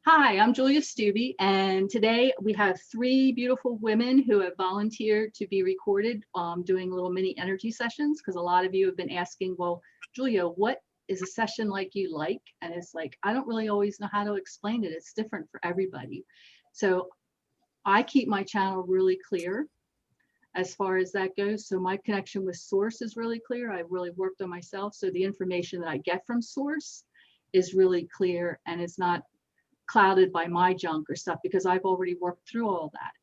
Hi, I'm Julia Stubbe, and today we have three beautiful women who have volunteered to be recorded doing little mini energy sessions, because a lot of you have been asking, well, Julia, what is a session like you like? And it's like, I don't really always know how to explain it. It's different for everybody. So I keep my channel really clear as far as that goes. So my connection with source is really clear. I really worked on myself. So the information that I get from source is really clear, and it's not clouded by my junk or stuff, because I've already worked through all that.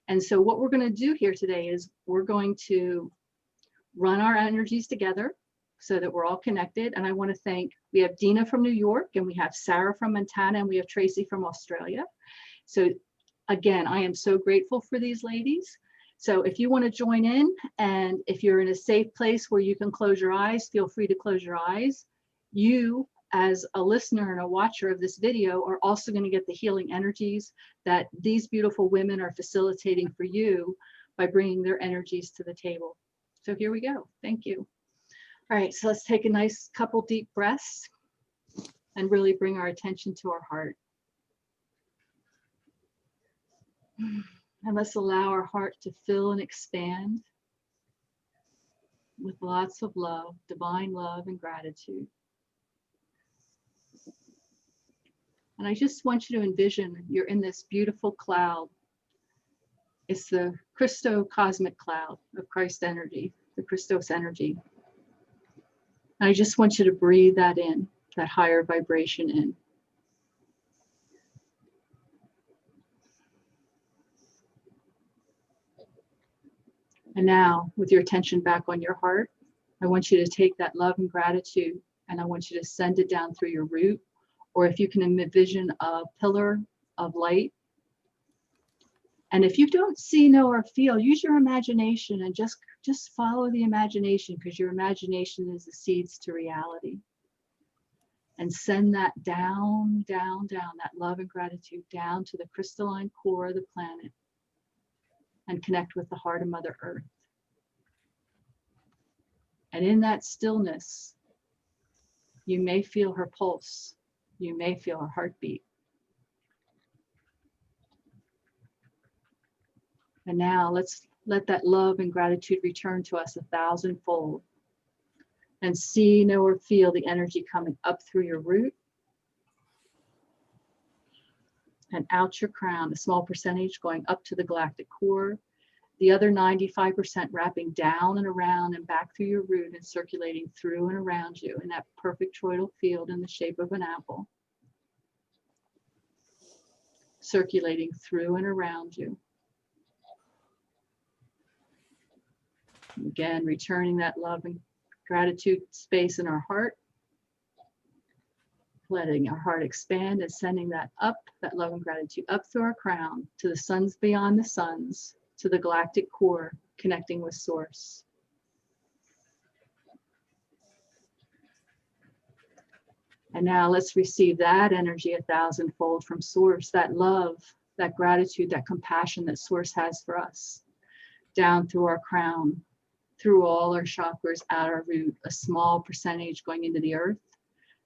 And so what we're going to do here today is we're going to run our energies together so that we're all connected. And I want to thank, we have Dina from New York, and we have Sarah from Montana, and we have Tracey from Australia. So again, I am so grateful for these ladies. So if you want to join in, and if you're in a safe place where you can close your eyes, feel free to close your eyes. You, as a listener and a watcher of this video, are also going to get the healing energies that these beautiful women are facilitating for you by bringing their energies to the table. So here we go. Thank you. All right, so let's take a nice couple deep breaths and really bring our attention to our heart. And let's allow our heart to fill and expand with lots of love, divine love and gratitude. And I just want you to envision you're in this beautiful cloud. It's the Christo-cosmic cloud of Christ energy, the Christos energy. And I just want you to breathe that in, that higher vibration in. And now, with your attention back on your heart, I want you to take that love and gratitude, and I want you to send it down through your root, or if you can envision a pillar of light. And if you don't see, know, or feel, use your imagination and just follow the imagination, because your imagination is the seeds to reality. And send that down, down, down, that love and gratitude down to the crystalline core of the planet, and connect with the heart of Mother Earth. And in that stillness, you may feel her pulse. You may feel her heartbeat. And now let's let that love and gratitude return to us 1,000-fold. And see, know, or feel the energy coming up through your root and out your crown, a small percentage going up to the galactic core, the other 95% wrapping down and around and back through your root and circulating through and around you in that perfect toroidal field in the shape of an apple. Circulating through and around you. Again, returning that love and gratitude space in our heart. Letting our heart expand and sending that up, that love and gratitude up through our crown to the suns beyond the suns, to the galactic core, connecting with source. And now let's receive that energy 1,000-fold from source, that love, that gratitude, that compassion that source has for us, down through our crown, through all our chakras, at our root, a small percentage going into the earth,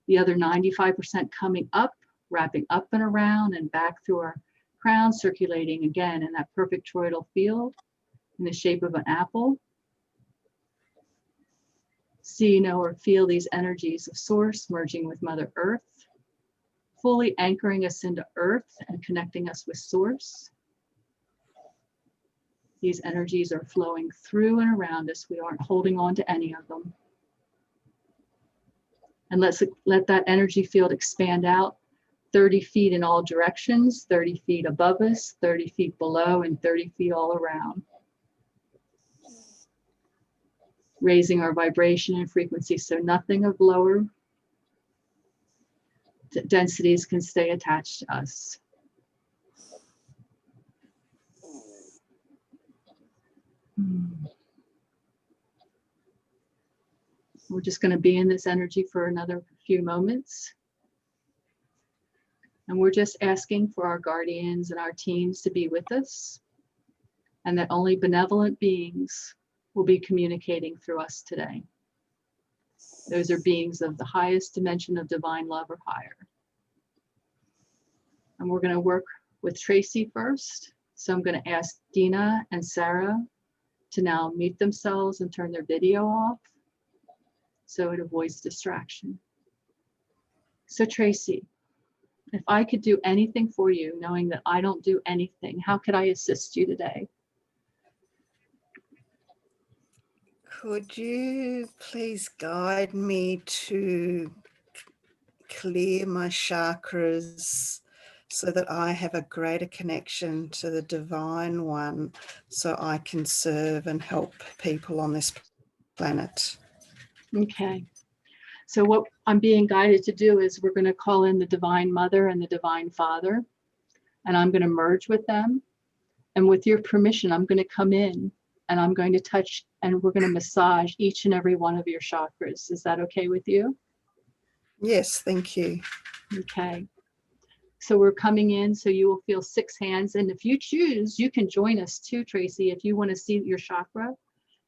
the other 95% coming up, wrapping up and around and back through our crown, circulating again in that perfect toroidal field in the shape of an apple. See, know, or feel these energies of source merging with Mother Earth, fully anchoring us into earth and connecting us with source. These energies are flowing through and around us. We aren't holding on to any of them. And let's let that energy field expand out 30 feet in all directions, 30 feet above us, 30 feet below, and 30 feet all around. Raising our vibration and frequency so nothing of lower densities can stay attached to us. We're just going to be in this energy for another few moments. And we're just asking for our guardians and our teams to be with us, and that only benevolent beings will be communicating through us today. Those are beings of the highest dimension of divine love or higher. And we're going to work with Tracey first. So I'm going to ask Dina and Sarah to now mute themselves and turn their video off so it avoids distraction. So Tracey, if I could do anything for you, knowing that I don't do anything, how could I assist you today? Could you please guide me to clear my chakras so that I have a greater connection to the Divine One so I can serve and help people on this planet? Okay. So what I'm being guided to do is we're going to call in the Divine Mother and the Divine Father, and I'm going to merge with them. And with your permission, I'm going to come in and I'm going to touch and we're going to massage each and every one of your chakras. Is that okay with you? Yes, thank you. Okay. So we're coming in, so you will feel 6 hands. And if you choose, you can join us too, Tracey. If you want to see your chakra,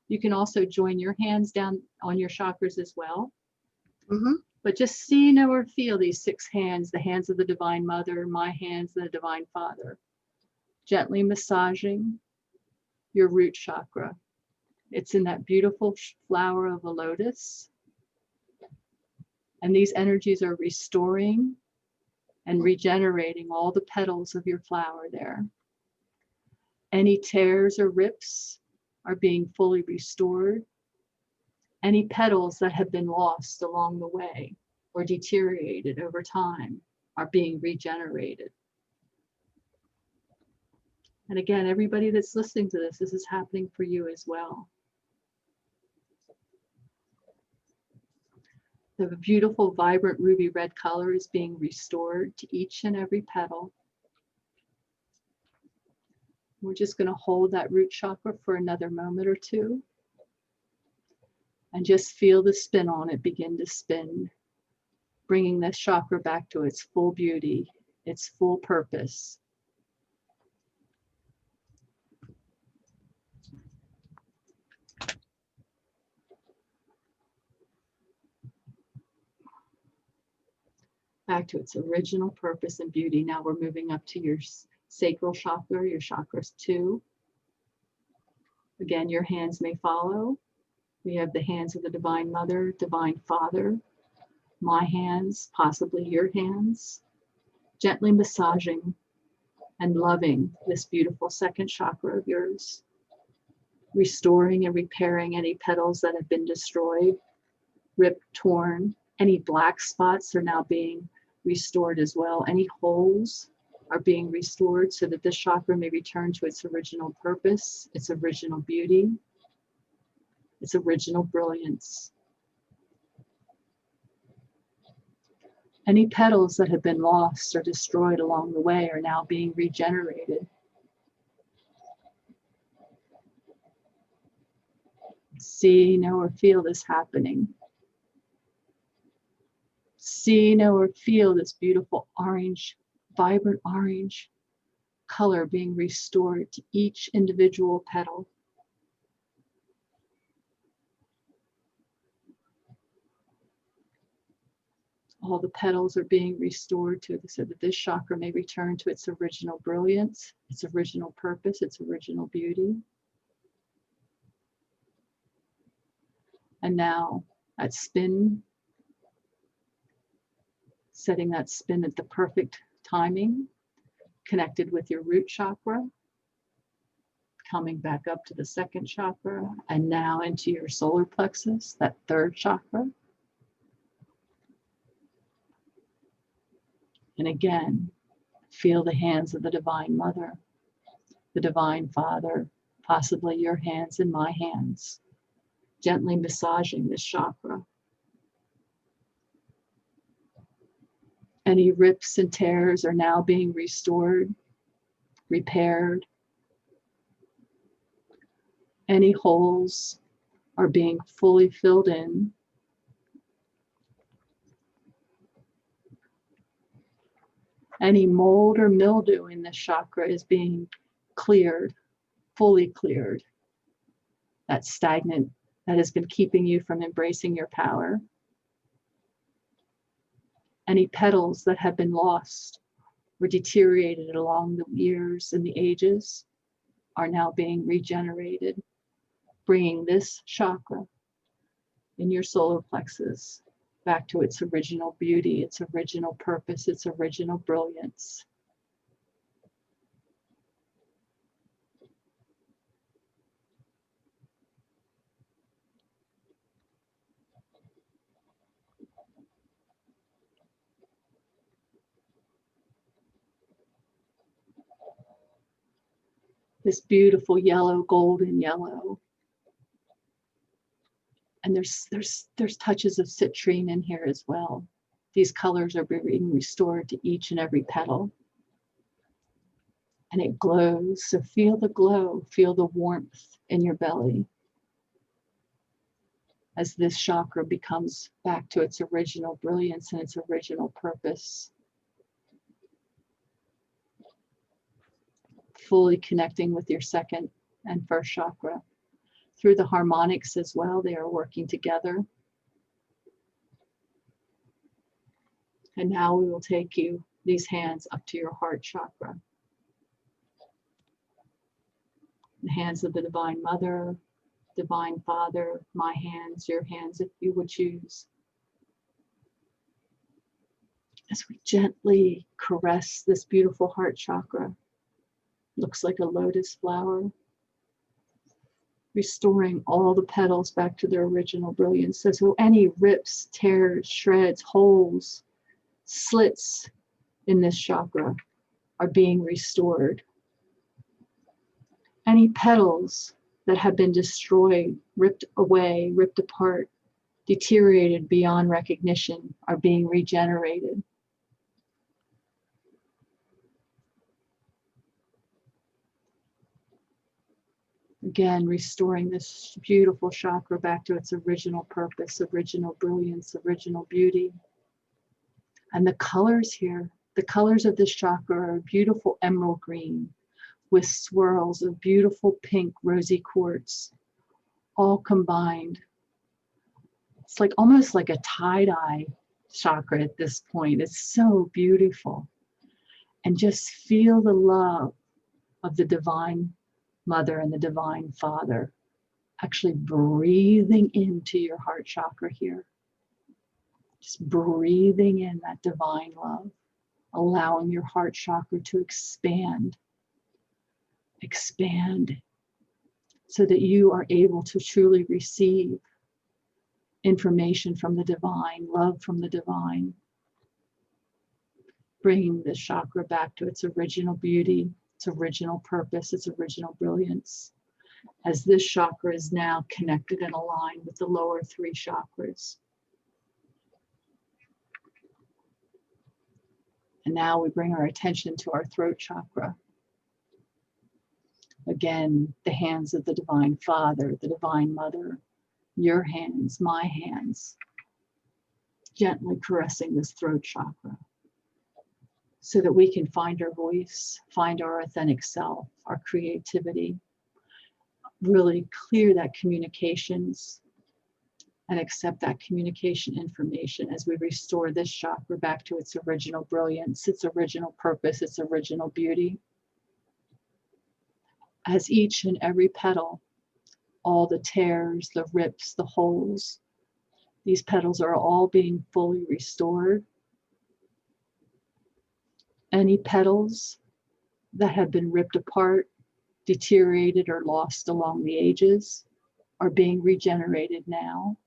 you can also join your hands down on your chakras as well. Mm-hmm. But just see, know, or feel these 6 hands, the hands of the Divine Mother, my hands, and the Divine Father, gently massaging your root chakra. It's in that beautiful flower of a lotus. And these energies are restoring and regenerating all the petals of your flower there. Any tears or rips are being fully restored. Any petals that have been lost along the way or deteriorated over time are being regenerated. And again, everybody that's listening to this is happening for you as well. The beautiful, vibrant ruby red color is being restored to each and every petal. We're just going to hold that root chakra for another moment or two and just feel the spin on it begin to spin, bringing this chakra back to its full beauty, its full purpose. Back to its original purpose and beauty. Now we're moving up to your sacral chakra, your chakras 2. Again, your hands may follow. We have the hands of the Divine Mother, Divine Father, my hands, possibly your hands, gently massaging and loving this beautiful 2nd chakra of yours, restoring and repairing any petals that have been destroyed, ripped, torn. Any black spots are now being restored as well. Any holes are being restored so that this chakra may return to its original purpose, its original beauty, its original brilliance. Any petals that have been lost or destroyed along the way are now being regenerated. See, know, or feel this happening. See, know, or feel this beautiful orange, vibrant orange color being restored to each individual petal. All the petals are being restored to so that this chakra may return to its original brilliance, its original purpose, its original beauty. And now that spin, setting that spin at the perfect timing, connected with your root chakra, coming back up to the 2nd chakra, and now into your solar plexus, that 3rd chakra. And again, feel the hands of the Divine Mother, the Divine Father, possibly your hands and my hands, gently massaging this chakra. Any rips and tears are now being restored, repaired. Any holes are being fully filled in. Any mold or mildew in this chakra is being cleared, fully cleared. That stagnant that has been keeping you from embracing your power. Any petals that have been lost or deteriorated along the years and the ages are now being regenerated, bringing this chakra in your solar plexus back to its original beauty, its original purpose, its original brilliance. This beautiful yellow, golden yellow. And there's touches of citrine in here as well. These colors are being restored to each and every petal. And it glows, so feel the glow, feel the warmth in your belly as this chakra becomes back to its original brilliance and its original purpose. Fully connecting with your second and first chakra. Through the harmonics as well, they are working together. And now we will take these hands up to your heart chakra. The hands of the Divine Mother, Divine Father, my hands, your hands if you would choose. As we gently caress this beautiful heart chakra, looks like a lotus flower, restoring all the petals back to their original brilliance. So any rips, tears, shreds, holes, slits in this chakra are being restored. Any petals that have been destroyed, ripped away, ripped apart, deteriorated beyond recognition are being regenerated. Again, restoring this beautiful chakra back to its original purpose, original brilliance, original beauty. And the colors here, the colors of this chakra are beautiful emerald green with swirls of beautiful pink rosy quartz, all combined. It's like almost like a tie-dye chakra at this point. It's so beautiful. And just feel the love of the Divine Mother and the Divine Father actually breathing into your heart chakra here. Just breathing in that divine love, allowing your heart chakra to expand so that you are able to truly receive information from the divine, love from the divine, bringing this chakra back to its original beauty, its original purpose, its original brilliance, as this chakra is now connected and aligned with the lower three chakras. And now we bring our attention to our throat chakra. Again, the hands of the Divine Father, the Divine Mother, your hands, my hands, gently caressing this throat chakra so that we can find our voice, find our authentic self, our creativity, really clear that communications and accept that communication information as we restore this chakra back to its original brilliance, its original purpose, its original beauty. As each and every petal, all the tears, the rips, the holes, these petals are all being fully restored. Any petals that have been ripped apart, deteriorated, or lost along the ages are being regenerated now,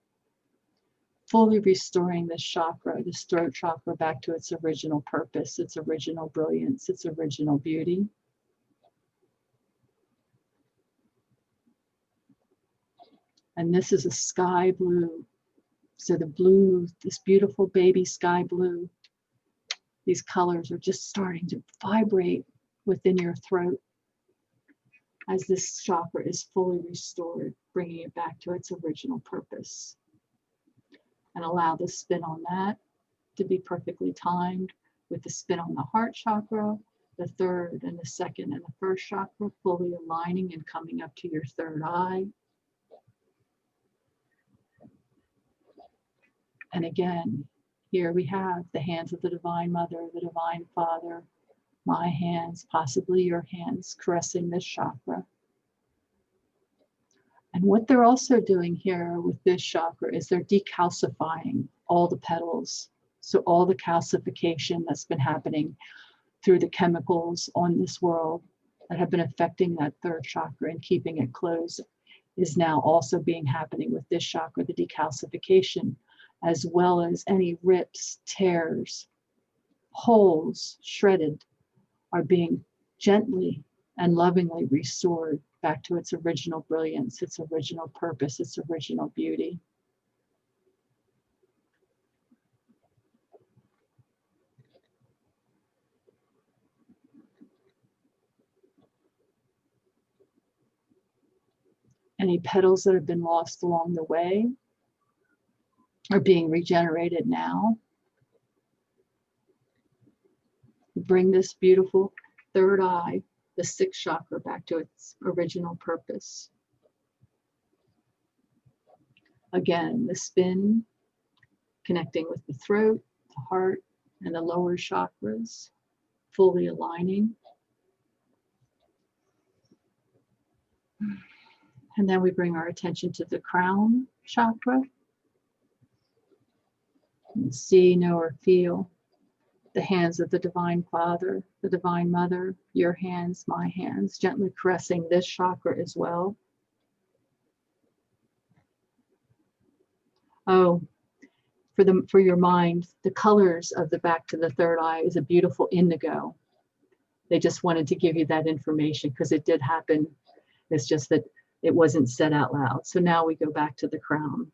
fully restoring this chakra, this throat chakra, back to its original purpose, its original brilliance, its original beauty. And this is a sky blue. So the blue, this beautiful baby sky blue, these colors are just starting to vibrate within your throat as this chakra is fully restored, bringing it back to its original purpose. And allow the spin on that to be perfectly timed with the spin on the heart chakra, the third and the second and the first chakra fully aligning and coming up to your third eye. And again, here we have the hands of the Divine Mother, the Divine Father, my hands, possibly your hands, caressing this chakra. And what they're also doing here with this chakra is they're decalcifying all the petals. So all the calcification that's been happening through the chemicals on this world that have been affecting that third chakra and keeping it closed is now also happening with this chakra, the decalcification, as well as any rips, tears, holes, shredded, are being gently and lovingly restored back to its original brilliance, its original purpose, its original beauty. Any petals that have been lost along the way are being regenerated now. Bring this beautiful third eye, the sixth chakra, back to its original purpose. Again, the spin connecting with the throat, the heart, and the lower chakras, fully aligning. And then we bring our attention to the crown chakra. And see, know, or feel the hands of the Divine Father, the Divine Mother, your hands, my hands, gently caressing this chakra as well. Oh, for your mind, the colors of the back to the third eye is a beautiful indigo. They just wanted to give you that information because it did happen. It's just that it wasn't said out loud. So now we go back to the crown.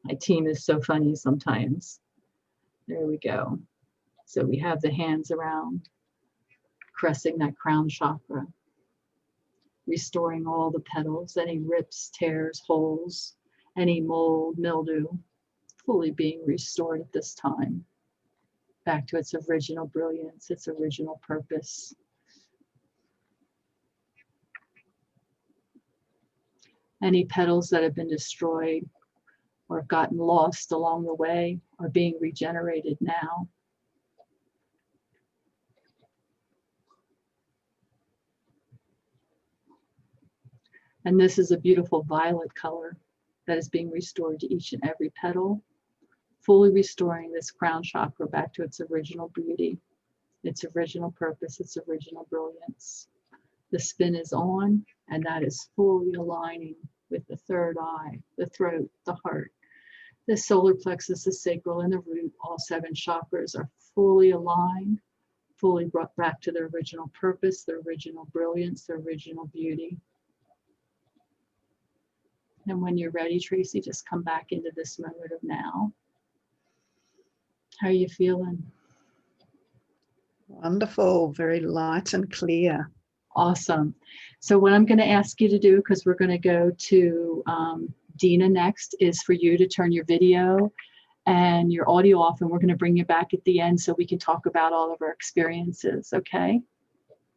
My team is so funny sometimes. There we go. So we have the hands around, caressing that crown chakra, restoring all the petals, any rips, tears, holes, any mold, mildew, fully being restored at this time, back to its original brilliance, its original purpose. Any petals that have been destroyed or have gotten lost along the way are being regenerated now. And this is a beautiful violet color that is being restored to each and every petal, fully restoring this crown chakra back to its original beauty, its original purpose, its original brilliance. The spin is on, and that is fully aligning with the third eye, the throat, the heart, the solar plexus, the sacral, and the root. All 7 chakras are fully aligned, fully brought back to their original purpose, their original brilliance, their original beauty. And when you're ready, Tracey, just come back into this moment of now. How are you feeling? Wonderful, very light and clear. Awesome. So what I'm going to ask you to do, because we're going to go to Dina next, is for you to turn your video and your audio off, and we're going to bring you back at the end so we can talk about all of our experiences, okay?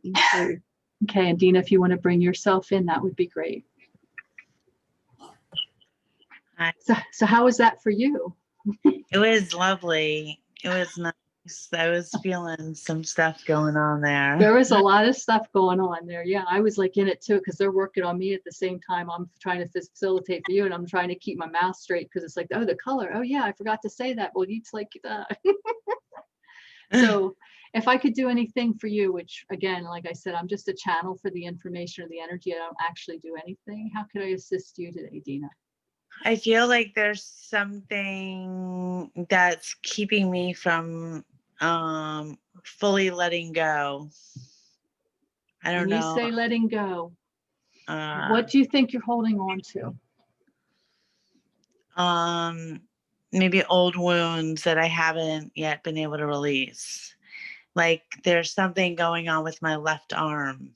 Okay. Okay, and Dina, if you want to bring yourself in, that would be great. Hi. So how was that for you? It was lovely. It was nice. I was feeling some stuff going on there. There was a lot of stuff going on there. Yeah, I was like in it too, because they're working on me at the same time. I'm trying to facilitate for you, and I'm trying to keep my mouth straight because it's like, oh, the color. Oh yeah, I forgot to say that. Well, it's like So if I could do anything for you, which again, like I said, I'm just a channel for the information or the energy. I don't actually do anything. How could I assist you today, Dina? I feel like there's something that's keeping me from fully letting go. I don't When know. you say letting go, what do you think you're holding on to? Maybe old wounds that I haven't yet been able to release. Like there's something going on with my left arm.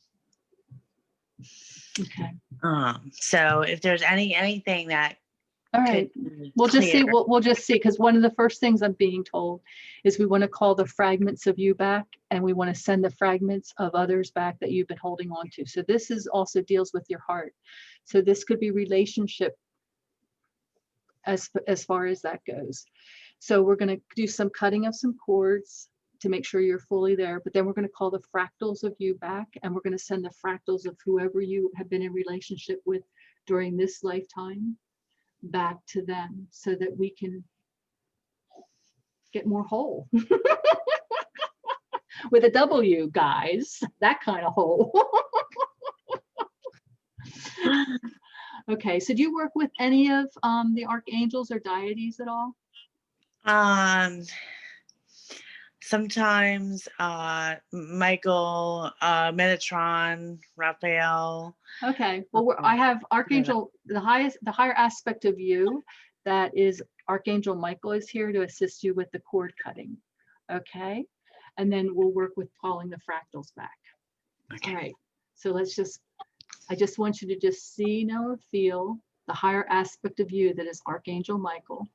Okay. So if there's anything that All right, we'll just see. We'll just see, because one of the first things I'm being told is we want to call the fragments of you back, and we want to send the fragments of others back that you've been holding on to. So this is also deals with your heart. So this could be relationship as far as that goes. So we're going to do some cutting of some cords, to make sure you're fully there. But then we're going to call the fractals of you back, and we're going to send the fractals of whoever you have been in relationship with during this lifetime back to them, so that we can get more whole. With a W, guys, that kind of whole. Okay, so do you work with any of the archangels or deities at all? Sometimes Michael, Metatron, Raphael. Okay, well, I have Archangel, the higher aspect of you, that is Archangel Michael, is here to assist you with the cord cutting. Okay, and then we'll work with calling the fractals back. Okay. All right, so I just want you to just see, know, or feel the higher aspect of you that is Archangel Michael.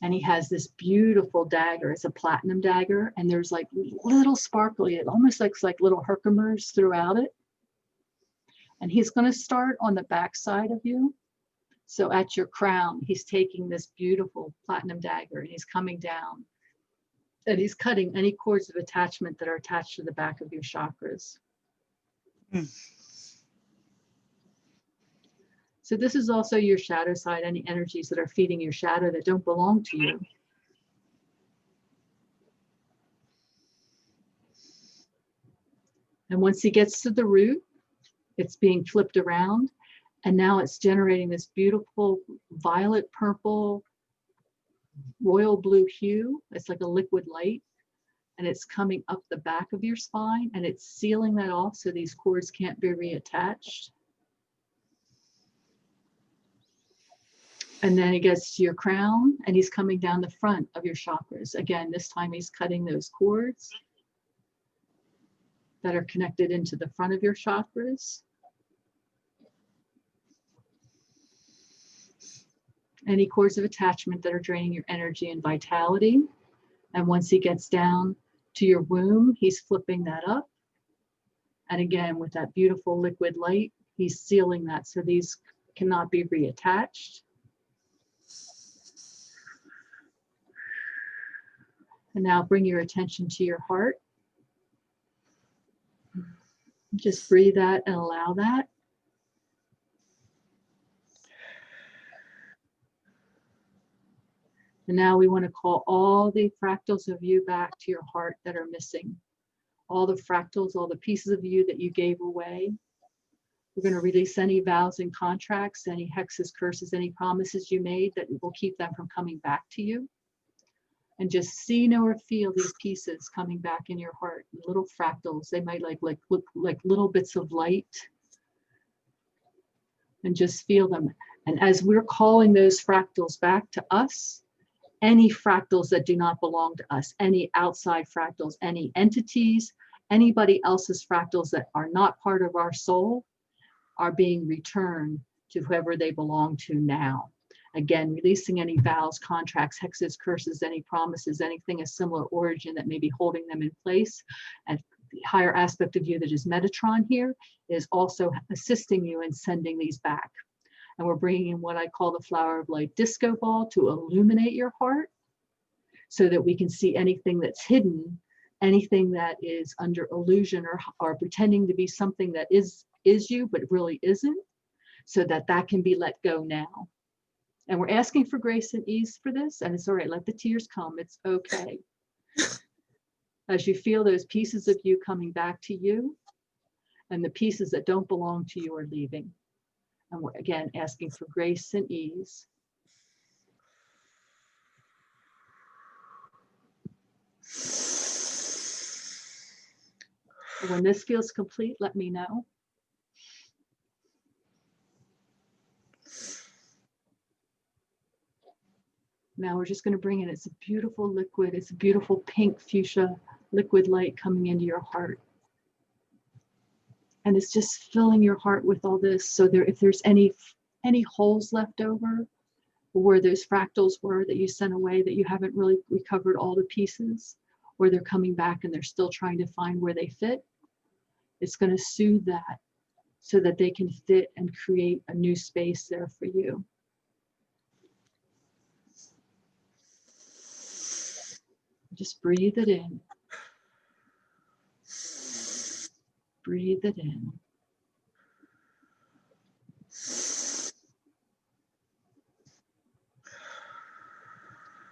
And he has this beautiful dagger. It's a platinum dagger, and there's like little sparkly, it almost looks like little herkimers throughout it. And he's going to start on the back side of you. So at your crown, he's taking this beautiful platinum dagger, and he's coming down, and he's cutting any cords of attachment that are attached to the back of your chakras. So this is also your shadow side, any energies that are feeding your shadow that don't belong to you. And once he gets to the root, it's being flipped around, and now it's generating this beautiful violet, purple, royal blue hue. It's like a liquid light, and it's coming up the back of your spine, and it's sealing that off so these cords can't be reattached. And then he gets to your crown, and he's coming down the front of your chakras. Again, this time he's cutting those cords that are connected into the front of your chakras. Any cords of attachment that are draining your energy and vitality. And once he gets down to your womb, he's flipping that up. And again, with that beautiful liquid light, he's sealing that so these cannot be reattached. And now bring your attention to your heart. Just breathe that and allow that. And now we want to call all the fractals of you back to your heart that are missing. All the fractals, all the pieces of you that you gave away. We're going to release any vows and contracts, any hexes, curses, any promises you made that will keep them from coming back to you. And just see, know, or feel these pieces coming back in your heart, little fractals. They might look like little bits of light. And just feel them. And as we're calling those fractals back to us, any fractals that do not belong to us, any outside fractals, any entities, anybody else's fractals that are not part of our soul are being returned to whoever they belong to now. Again, releasing any vows, contracts, hexes, curses, any promises, anything of similar origin that may be holding them in place. And the higher aspect of you that is Metatron here is also assisting you in sending these back. And we're bringing in what I call the flower of light disco ball to illuminate your heart so that we can see anything that's hidden, anything that is under illusion or pretending to be something that is you, but really isn't, so that that can be let go now. And we're asking for grace and ease for this, and it's all right, let the tears come, it's okay. As you feel those pieces of you coming back to you, and the pieces that don't belong to you are leaving. And we're again asking for grace and ease. When this feels complete, let me know. Now we're just going to bring in, it's a beautiful liquid, it's a beautiful pink fuchsia liquid light coming into your heart. And it's just filling your heart with all this. So there, if there's any holes left over, where those fractals were that you sent away that you haven't really recovered all the pieces, or they're coming back and they're still trying to find where they fit, it's going to soothe that so that they can fit and create a new space there for you. Just breathe it in. Breathe it in.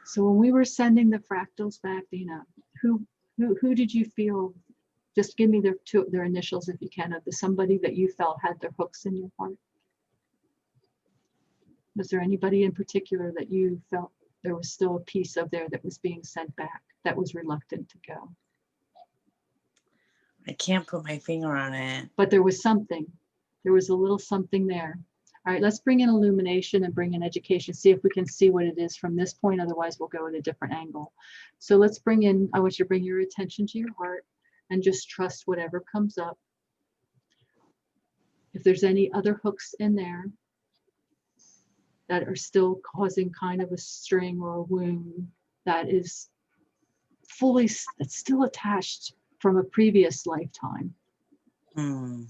So when we were sending the fractals back, Dina, who did you feel? Just give me their initials if you can, of somebody that you felt had their hooks in your heart. Was there anybody in particular that you felt there was still a piece of there that was being sent back, that was reluctant to go? I can't put my finger on it. But there was something. There was a little something there. All right, let's bring in illumination and bring in education. See if we can see what it is from this point. Otherwise, we'll go at a different angle. So let's bring in, I want you to bring your attention to your heart and just trust whatever comes up. If there's any other hooks in there that are still causing kind of a string or a wound that is fully, that's still attached from a previous lifetime. And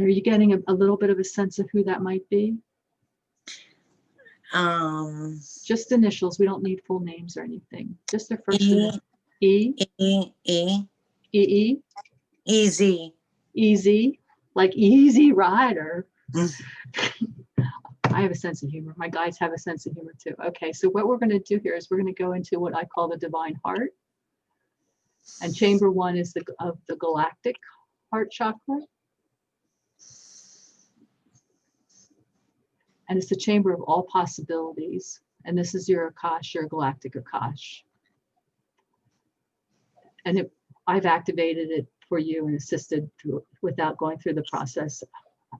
are you getting a little bit of a sense of who that might be? Just initials. We don't need full names or anything. Just their first E. initial. E. E. E. E. Easy. Easy. Like Easy Rider. Mm. I have a sense of humor. My guys have a sense of humor too. Okay, so what we're going to do here is we're going to go into what I call the divine heart. And chamber 1 is of the galactic heart chakra. And it's the chamber of all possibilities. And this is your Akash, your galactic Akash. And I've activated it for you and assisted through without going through the process of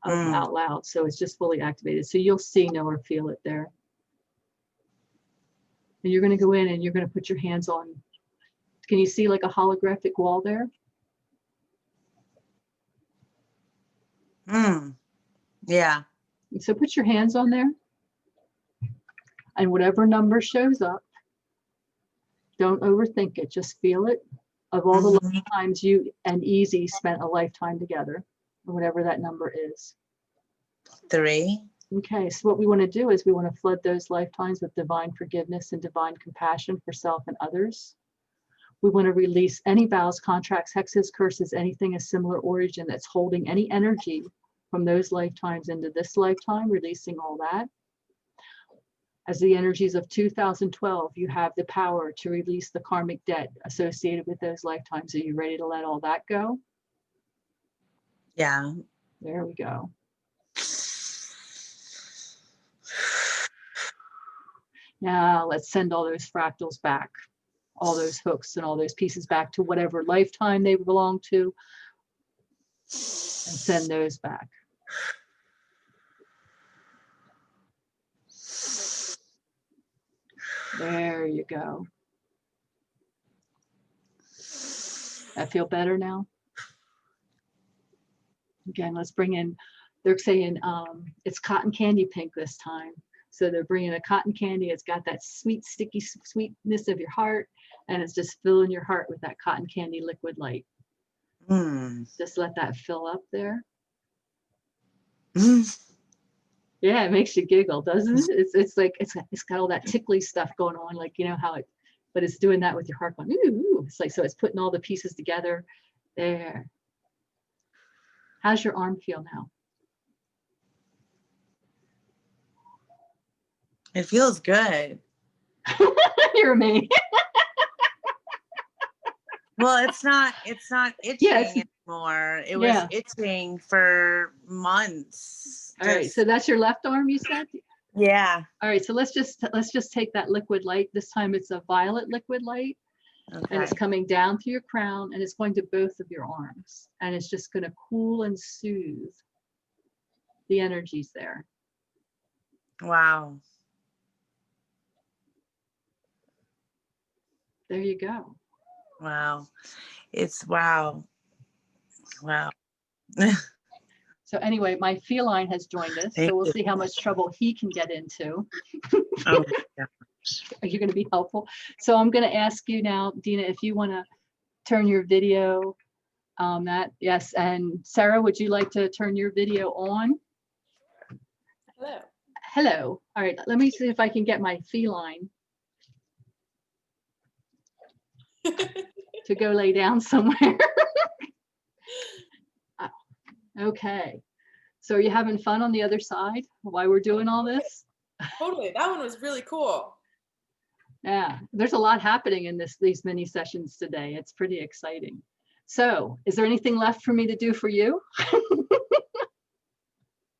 out loud. So it's just fully activated. So you'll see, know, or feel it there. And you're going to go in and you're going to put your hands on. Can you see like a holographic wall there? Yeah. So put your hands on there. And whatever number shows up, don't overthink it. Just feel it. Of all the lifetimes you and Easy spent a lifetime together, or whatever that number is. 3. Okay, so what we want to do is we want to flood those lifetimes with divine forgiveness and divine compassion for self and others. We want to release any vows, contracts, hexes, curses, anything of similar origin that's holding any energy from those lifetimes into this lifetime, releasing all that. As the energies of 2012, you have the power to release the karmic debt associated with those lifetimes. Are you ready to let all that go? Yeah. There we go. Now let's send all those fractals back, all those hooks and all those pieces back to whatever lifetime they belong to, and send those back. There you go. That feel better now? Again, let's bring in, they're saying it's cotton candy pink this time. So they're bringing a cotton candy. It's got that sweet, sticky sweetness of your heart, and it's just filling your heart with that cotton candy liquid light. Just let that fill up there. Yeah, it makes you giggle, doesn't it? It's like it's got all that tickly stuff going on, like you know how it, but it's doing that with your heart going, ooh. It's like, so it's putting all the pieces together. There. How's your arm feel now? It feels good. You're me. Well, it's not itching anymore. It was itching for months. All right, so that's your left arm, you said? Yeah. All right, so let's just take that liquid light. This time it's a violet liquid light. Okay. And it's coming down through your crown and it's going to both of your arms. And it's just going to cool and soothe the energies there. Wow. There you go. Wow. It's wow. Wow. So anyway, my feline has joined us. Thank so we'll you. see how much trouble he can get into. Oh, yeah. Are you going to be helpful? So I'm going to ask you now, Dina, if you want to turn your video yes. And Sarah, would you like to turn your video on? Hello. Hello. All right, let me see if I can get my feline to go lay down somewhere. Okay. So are you having fun on the other side while we're doing all this? Totally. That one was really cool. Yeah, there's a lot happening in these mini sessions today. It's pretty exciting. So is there anything left for me to do for you?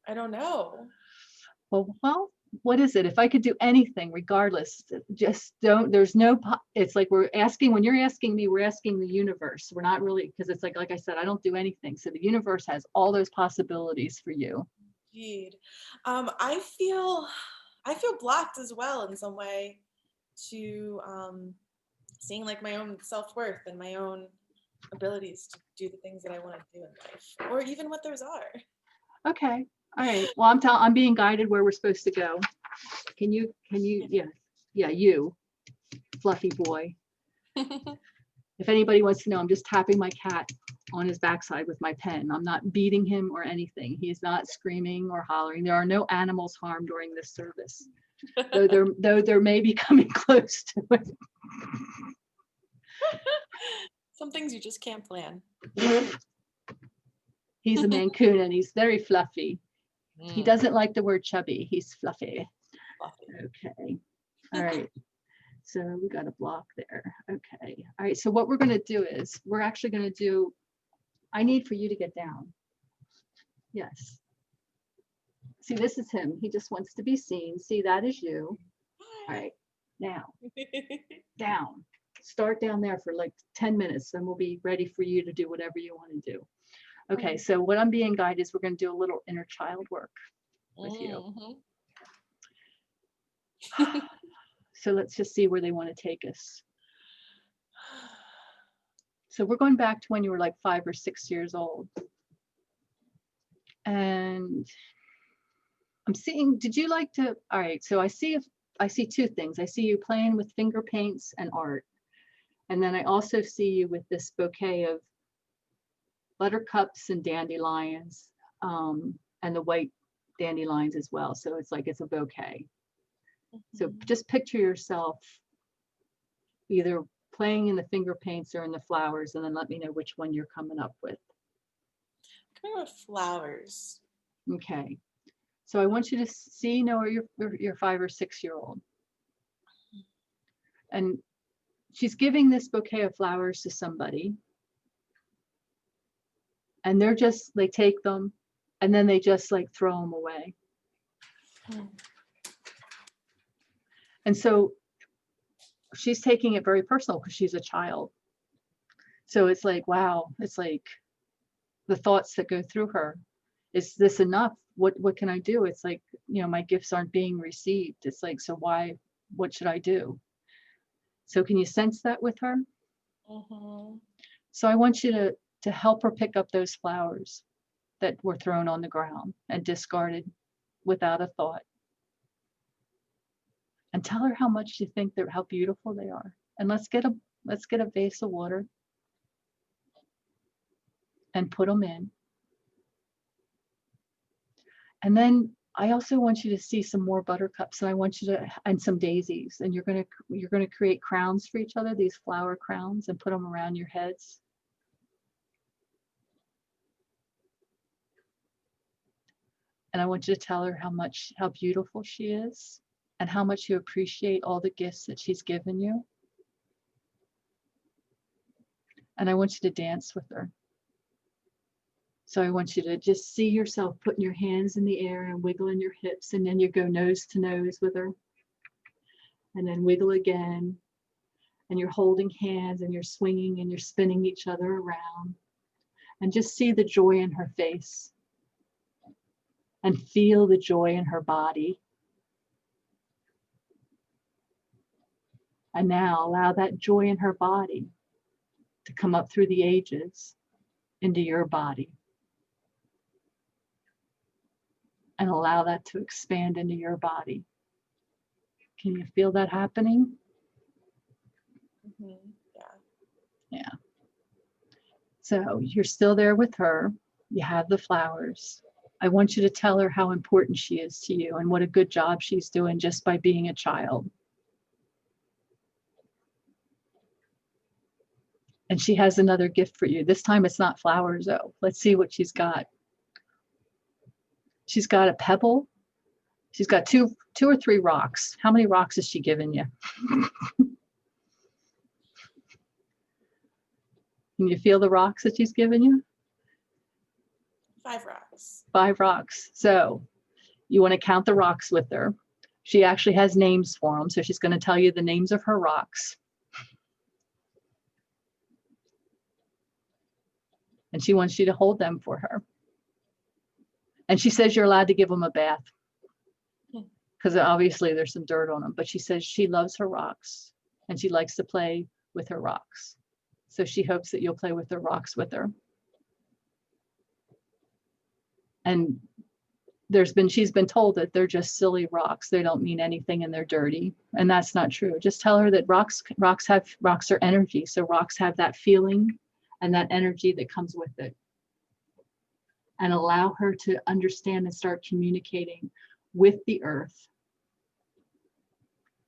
I don't know. Well, what is it? If I could do anything, regardless, just don't, there's no, it's like we're asking, when you're asking me, we're asking the universe. We're not really, because it's like I said, I don't do anything. So the universe has all those possibilities for you. Indeed. I feel blocked as well in some way to seeing like my own self-worth and my own abilities to do the things that I want to do in life, or even what those are. Okay. All right. Well, I'm being guided where we're supposed to go. Can you, yeah, you, fluffy boy. If anybody wants to know, I'm just tapping my cat on his backside with my pen. I'm not beating him or anything. He's not screaming or hollering. There are no animals harmed during this service, though there may be coming close to it. Some things you just can't plan. He's a Mancoon and he's very fluffy. He doesn't like the word chubby. He's fluffy. Okay. All right. So we got a block there. Okay. All right. So what we're going to do is we're actually going to do, I need for you to get down. Yes. See, this is him. He just wants to be seen. See, that is you. All right. Now, down. Start down there for like 10 minutes and we'll be ready for you to do whatever you want to do. Okay, so what I'm being guided is we're going to do a little inner child work with you. So let's just see where they want to take us. So we're going back to when you were like 5 or 6 years old. And I'm seeing, did you like to, all right, so I see two things. I see you playing with finger paints and art. And then I also see you with this bouquet of buttercups and dandelions, and the white dandelions as well. So it's like it's a bouquet. So just picture yourself either playing in the finger paints or in the flowers, and then let me know which one you're coming up with. Coming with flowers. Okay. So I want you to see, know your 5 or 6 year old. And she's giving this bouquet of flowers to somebody. And they take them and then they just like throw them away. And so she's taking it very personal because she's a child. So it's like, wow, it's like the thoughts that go through her. Is this enough? What can I do? It's like, my gifts aren't being received. It's like, so what should I do? So can you sense that with her? So I want you to help her pick up those flowers that were thrown on the ground and discarded without a thought. And tell her how much you think how beautiful they are. And let's get a vase of water and put them in. And then I also want you to see some more buttercups, and I want you and some daisies, and you're gonna create crowns for each other, these flower crowns, and put them around your heads. And I want you to tell her how beautiful she is and how much you appreciate all the gifts that she's given you. And I want you to dance with her. So I want you to just see yourself putting your hands in the air and wiggling your hips, and then you go nose to nose with her. And then wiggle again. And you're holding hands and you're swinging and you're spinning each other around. And just see the joy in her face. And feel the joy in her body. And now allow that joy in her body to come up through the ages into your body. And allow that to expand into your body. Can you feel that happening? Yeah. So you're still there with her. You have the flowers. I want you to tell her how important she is to you and what a good job she's doing just by being a child. And she has another gift for you. This time it's not flowers though. Let's see what she's got. She's got a pebble. She's got two or three rocks. How many rocks has she given you? Can you feel the rocks that she's given you? 5 rocks. 5 rocks. So you want to count the rocks with her. She actually has names for them. So she's going to tell you the names of her rocks. And she wants you to hold them for her. And she says you're allowed to give them a bath, because obviously there's some dirt on them. But she says she loves her rocks and she likes to play with her rocks. So she hopes that you'll play with the rocks with her. And she's been told that they're just silly rocks. They don't mean anything and they're dirty. And that's not true. Just tell her that rocks are energy. So rocks have that feeling and that energy that comes with it. And allow her to understand and start communicating with the earth.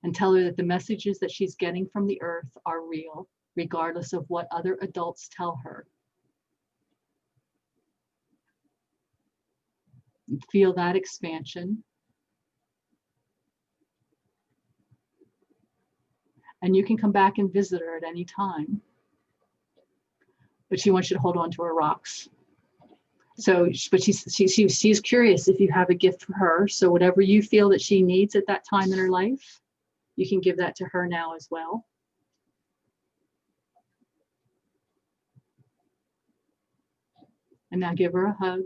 And tell her that the messages that she's getting from the earth are real, regardless of what other adults tell her. And feel that expansion. And you can come back and visit her at any time. But she wants you to hold on to her rocks. So, but she's curious if you have a gift for her. So whatever you feel that she needs at that time in her life, you can give that to her now as well. And now give her a hug.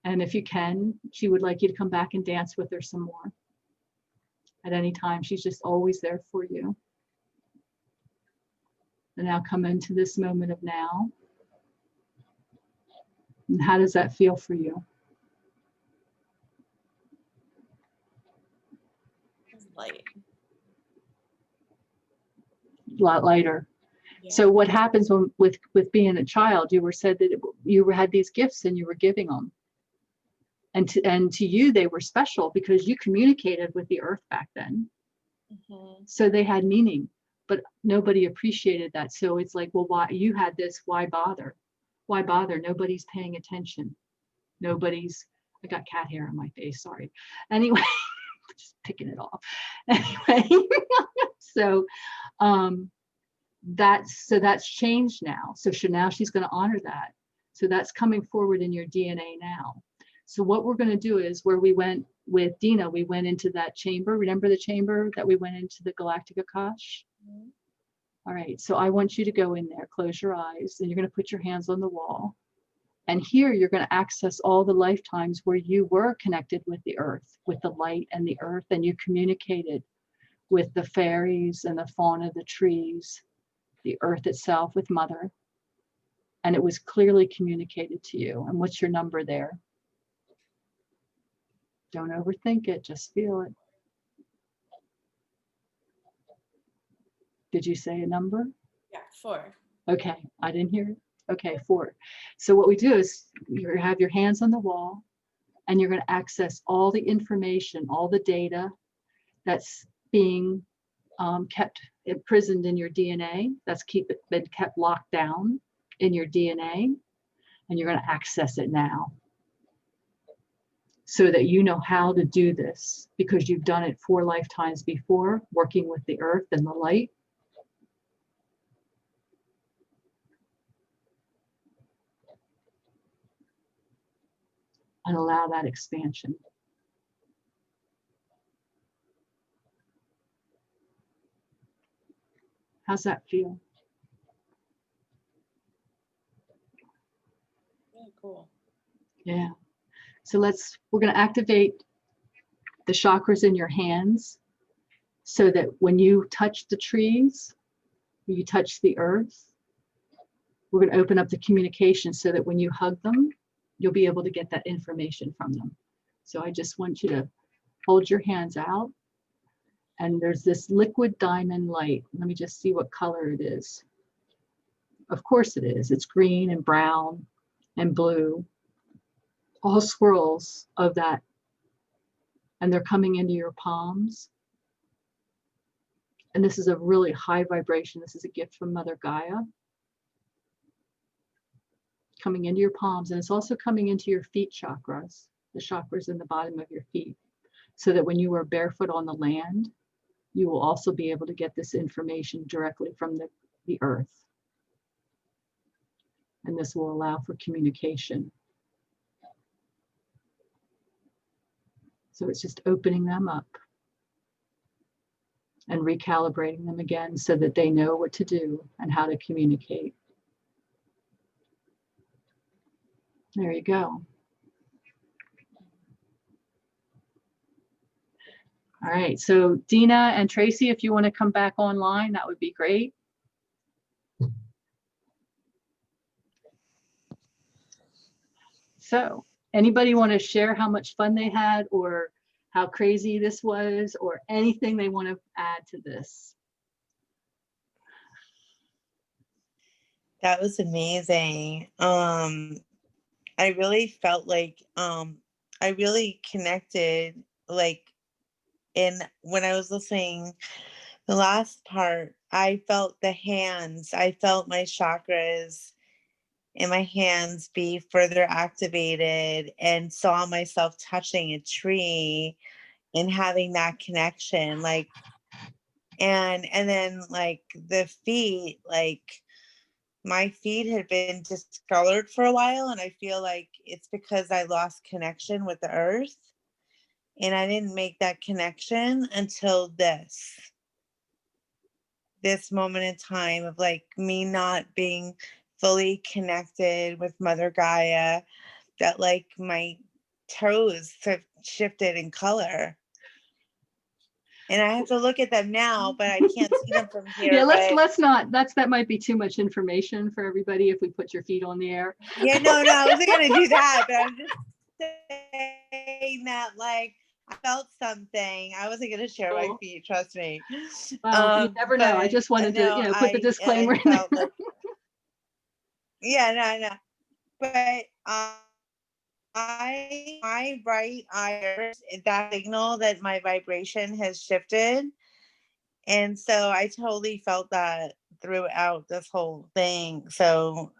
And if you can, she would like you to come back and dance with her some more. At any time, she's just always there for you. And now come into this moment of now. And how does that feel for you? It's light. A lot lighter. Yeah. So what happens with being a child, you were said that you had these gifts and you were giving them. And to you, they were special because you communicated with the earth back then. Mm-hmm. So they had meaning, but nobody appreciated that. So it's like, well, why you had this, why bother? Why bother? Nobody's paying attention. I got cat hair on my face, sorry. Anyway, just picking it off. Anyway, so that's changed now. So now she's going to honor that. So that's coming forward in your DNA now. So what we're going to do is where we went with Dina, we went into that chamber. Remember the chamber that we went into, the Galactic Akash? Mm-hmm. All right, so I want you to go in there, close your eyes, and you're going to put your hands on the wall. And here you're going to access all the lifetimes where you were connected with the earth, with the light and the earth, and you communicated with the fairies and the fauna, the trees, the earth itself, with Mother. And it was clearly communicated to you. And what's your number there? Don't overthink it, just feel it. Did you say a number? Yeah, 4. Okay, I didn't hear it. Okay, 4. So what we do is you're going to have your hands on the wall and you're going to access all the information, all the data that's being kept imprisoned in your DNA, that's been kept locked down in your DNA, and you're going to access it now so that you know how to do this because you've done it 4 lifetimes before, working with the earth and the light. And allow that expansion. How's that feel? Really cool. Yeah. So we're going to activate the chakras in your hands so that when you touch the trees, when you touch the earth, we're going to open up the communication so that when you hug them, you'll be able to get that information from them. So I just want you to hold your hands out. And there's this liquid diamond light. Let me just see what color it is. Of course it is. It's green and brown and blue. All swirls of that. And they're coming into your palms. And this is a really high vibration. This is a gift from Mother Gaia coming into your palms, and it's also coming into your feet chakras, the chakras in the bottom of your feet, so that when you are barefoot on the land, you will also be able to get this information directly from the earth. And this will allow for communication. So it's just opening them up and recalibrating them again so that they know what to do and how to communicate. There you go. All right, so Dina and Tracey, if you want to come back online, that would be great. So anybody want to share how much fun they had, or how crazy this was, or anything they want to add to this? That was amazing. I really felt like I really connected, like, when I was listening the last part, I felt the hands, I felt my chakras in my hands be further activated, and saw myself touching a tree and having that connection, like, and then like the feet, like my feet had been discolored for a while, and I feel like it's because I lost connection with the earth, and I didn't make that connection until this moment in time of like me not being fully connected with Mother Gaia, that like my toes have shifted in color. And I have to look at them now, but I can't see them from here. Yeah, but let's not, that might be too much information for everybody if we put your feet on the air. yeah, no, I wasn't gonna do that, but I'm just saying that like I felt something. I wasn't gonna share my Cool. feet, trust me. Well, you never know. I But just wanted to, no, put the disclaimer I in there. felt like, yeah, no. But my right eye, that signal that my vibration has shifted. And so I totally felt that throughout this whole thing. So,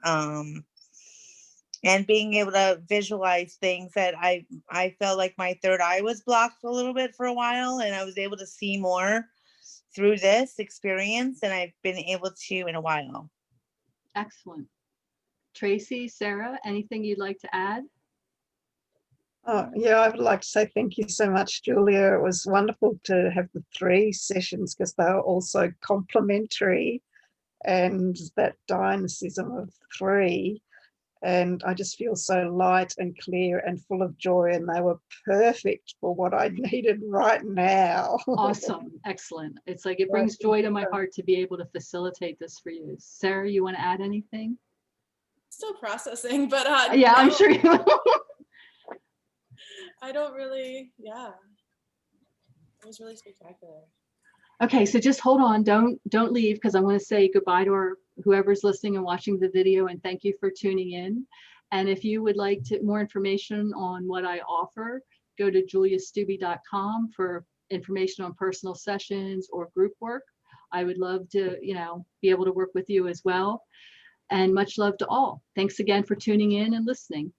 and being able to visualize things that I felt like my third eye was blocked a little bit for a while, and I was able to see more through this experience than I've been able to in a while. Excellent. Tracey, Sarah, anything you'd like to add? Yeah, I would like to say thank you so much, Julia. It was wonderful to have the 3 sessions because they were also complementary, and that dynamism of 3. And I just feel so light and clear and full of joy, and they were perfect for what I needed right now. Awesome. Excellent. It's like it brings joy to my heart to be able to facilitate this for you. Sarah, you want to add anything? Still processing, but Yeah, no, I'm sure you will. I don't really, yeah. It was really spectacular. Okay, so just hold on, don't leave, because I want to say goodbye to whoever's listening and watching the video, and thank you for tuning in. And if you would like more information on what I offer, go to juliastubbe.com for information on personal sessions or group work. I would love to, be able to work with you as well. And much love to all. Thanks again for tuning in and listening.